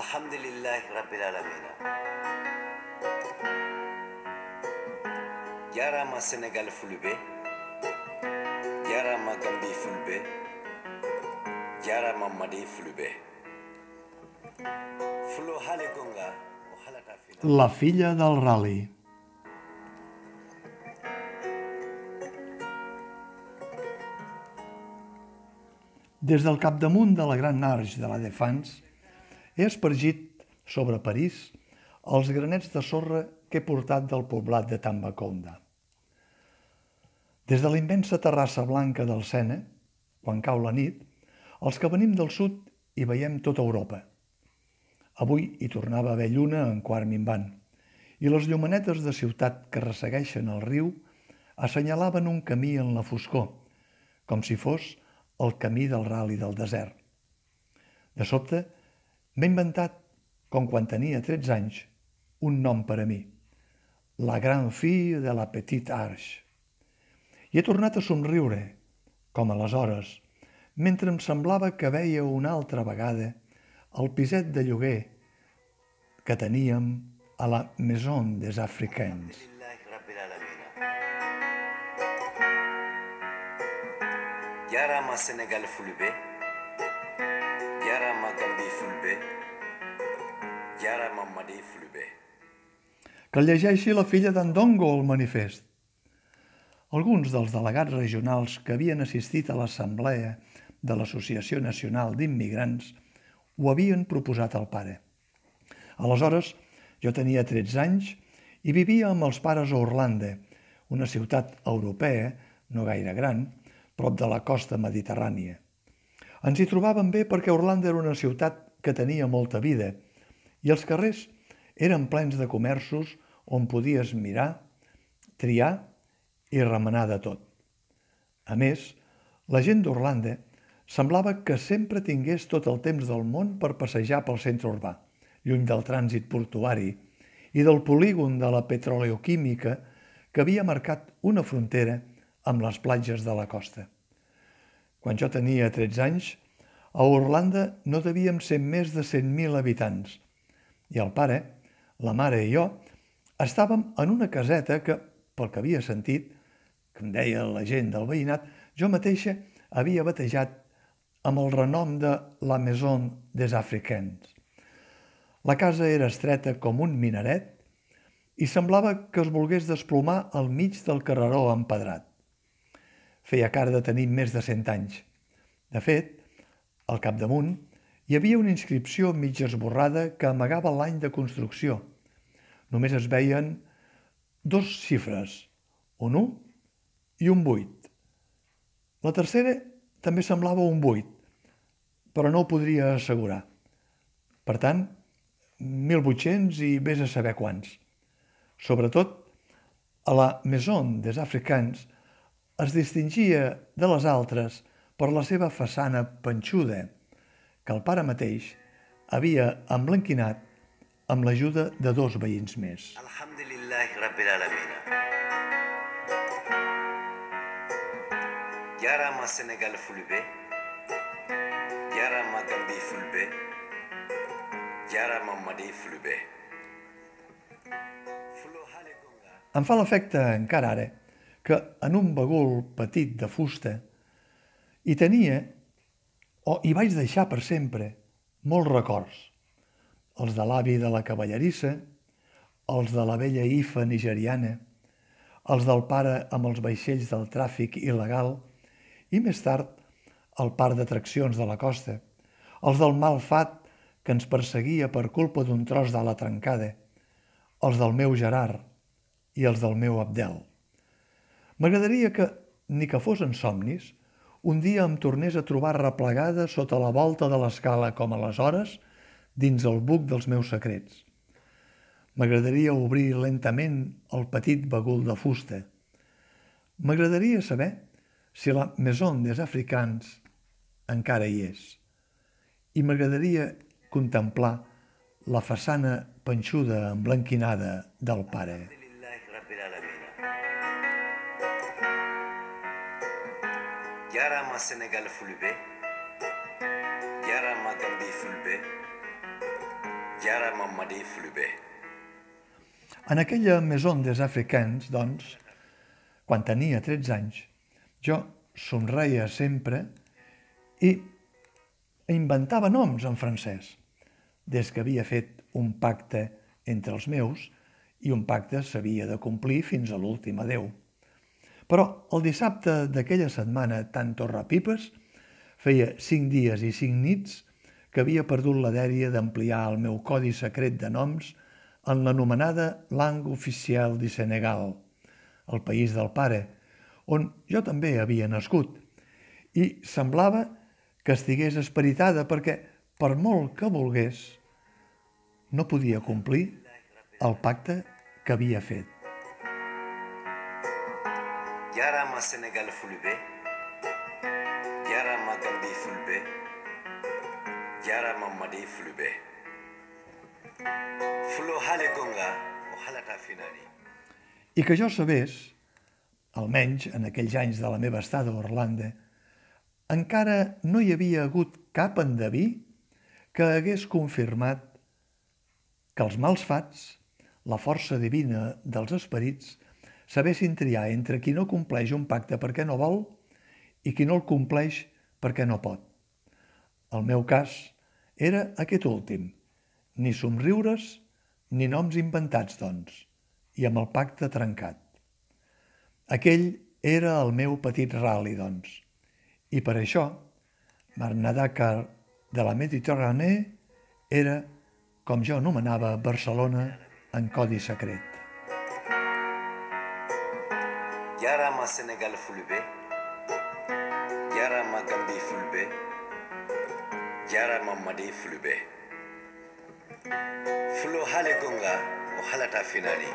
Alhamdulillah Rabbil Alamin. Jarama Sénégal fulbe, jarama Gambie fulbe, jarama Mali fulbe. Fulo hale gonga, o halata fina. La filla del ral·li. Des del capdamunt de la Gran Arche de la Défense he espargit sobre París els granets de sorra que he portat del poblat de Tambacounda. Des de la immensa terrassa blanca del Sena, quan cau la nit, els que venim del sud hi veiem tota Europa. Avui hi tornava a haver lluna en quart minvant i les llumanetes de ciutat que ressegueixen el riu assenyalaven un camí en la foscor, com si fos el camí del ral·li del desert. De sobte, m'he inventat, com quan tenia 13 anys, un nom per a mi, la grande fille de la petite Arche. I he tornat a somriure, com aleshores, mentre em semblava que veia una altra vegada el piset de lloguer que teníem a la Maison des Africains. Jarama Sénégal fulbe, jarama Gambie fulbe, jarama Mali fulbe. Que el llegeixi la filla d'en Dongo, el manifest. Alguns dels delegats regionals que havien assistit a l'assemblea de l'Associació Nacional d'Immigrants ho havien proposat al pare. Aleshores, jo tenia 13 anys i vivia amb els pares a Orlando, una ciutat europea, no gaire gran, prop de la costa mediterrània. Ens hi trobàvem bé perquè Orlando era una ciutat que tenia molta vida i els carrers eren plens de comerços on podies mirar, triar i remenar de tot. A més, la gent d'Orlando semblava que sempre tingués tot el temps del món per passejar pel centre urbà, lluny del trànsit portuari i del polígon de la petroleoquímica que havia marcat una frontera amb les platges de la costa. Quan jo tenia 13 anys, a Orlando no devíem ser més de 100.000 habitants i el pare, la mare i jo estàvem en una caseta que, pel que havia sentit, que em deia la gent del veïnat, jo mateixa havia batejat amb el renom de la Maison des Africains. La casa era estreta com un minaret i semblava que es volgués desplomar al mig del carreró empedrat. Feia cara de tenir més de 100 anys. De fet, al capdamunt hi havia una inscripció mig esborrada que amagava l'any de construcció. Només es veien 2 xifres, un 1 i un 8. La tercera també semblava un 8, però no ho podria assegurar. Per tant, 1.800 i vés a saber quants. Sobretot, a la Maison des Africains es distingia de les altres per la seva façana panxuda, que el pare mateix havia emblanquinat amb l'ajuda de 2 veïns més. Alhamdulillah Rabbil Alamin. Jarama Sénégal fulbe, jarama Gambie fulbe, jarama Mali fulbe. Em fa l'efecte, encara ara, que en un bagul petit de fusta hi tenia, o hi vaig deixar per sempre, molts records. Els de l'avi de la cavallerissa, els de la vella Ifa nigeriana, els del pare amb els vaixells del tràfic il·legal i, més tard, el parc d'atraccions de la costa, els del mal fat que ens perseguia per culpa d'un tros d'ala trencada, els del meu Gerard i els del meu Abdel. M'agradaria que, ni que fos en somnis, un dia em tornés a trobar replegada sota la volta de l'escala com aleshores, dins el buc dels meus secrets. M'agradaria obrir lentament el petit bagul de fusta. M'agradaria saber si la Maison des Africains encara hi és. I m'agradaria contemplar la façana panxuda emblanquinada del pare. Jarama Sénégal fulbe, jarama Gambie fulbe, Jarama Madi Fulbe. En aquella Maison des Africains, doncs, quan tenia 13 anys, jo somreia sempre i inventava noms en francès, des que havia fet un pacte entre els meus i un pacte s'havia de complir fins a l'últim adeu. Però el dissabte d'aquella setmana tan torrapipes feia 5 dies i 5 nits que havia perdut la dèria d'ampliar el meu codi secret de noms en l'anomenada Langue Oficial du Sénégal, el país del pare, on jo també havia nascut, i semblava que estigués esperitada perquè, per molt que volgués, no podia complir el pacte que havia fet. Jarama Sénégal Fulbe. Jarama Gambie Fulbe. Jarama Madi Fulbe. Fulo hale gonga o halata finali. I que jo sabés, almenys en aquells anys de la meva estada a Orlando, encara no hi havia hagut cap endeví que hagués confirmat que els mals fats, la força divina dels esperits, sabessin triar entre qui no compleix un pacte perquè no vol i qui no el compleix perquè no pot. El meu cas era aquest últim, ni somriures ni noms inventats, doncs, i amb el pacte trencat. Aquell era el meu petit ral·li, doncs, i per això Marne-Dakar de la Mediterrània era, com jo anomenava, Barcelona en codi secret. Jarama Sénégal Fulbe. Jarama Gambie Fulbe. Jarama Madi Fulbe. Fulo hale gonga o halata finali.